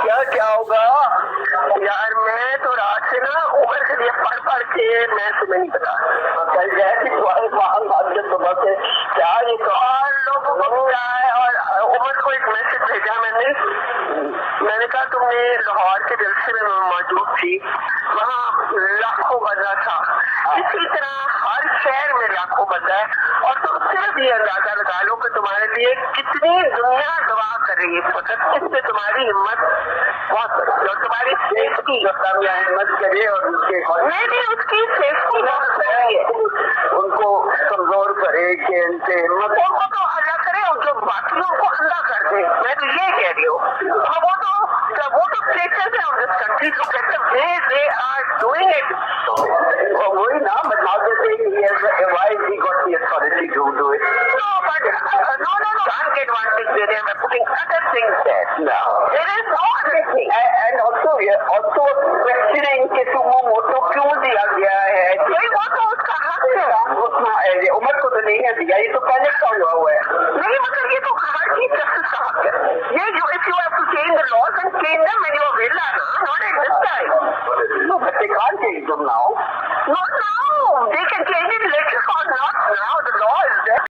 क्या क्या होगा यार, मैं तो रात से ना उमर के लिए पढ़ पढ़ के मैं तुम्हें नहीं बता कल जैसे सुबह से क्या ये और लोगों को क्या है। और उमर को एक मैसेज भेजा मैंने कहा तुमने लाहौर के जलसे में मौजूद थी, वहाँ लाखों बंदा था, इसी तरह हर शहर में लाखों बंदा है, और तुम सिर्फ ये अंदाजा लगा लो कि तुम्हारे लिए कितनी दुनिया दुआ कर रही है, मतलब इससे तुम्हारी हिम्मत बहुत बड़ी, और तुम्हारी सेफ्टी हिम्मत करे, और उसके नहीं उसकी सेफ्टी बहुत है, उनको कमजोर करे कि हिम्मत उनको तो अल्लाह करे, और जो बाकियों को अल्लाह कर दे। मैं तो ये कह रही हूँ, वो तो स्टेटस है ऑफ दिस कंट्री, तो कहते वे दे आर डूइंग इट। वही ना, but now they're saying why he got the authority to do it. No, but no, can't get one thing there. They are putting other things there. No, there is no other thing. And also questioning कि तुम वो क्यों दिया गया है? नहीं, वो तो उसका हक है। उमर को तो नहीं है दिया, ये तो पहले का हुआ है। नहीं, मगर ये तो हर चीज जस्टिस का हक है। ये जो if you have to change the laws and change them when you are villa, not at this time. No, but they can't change them now. Not now. They can change it later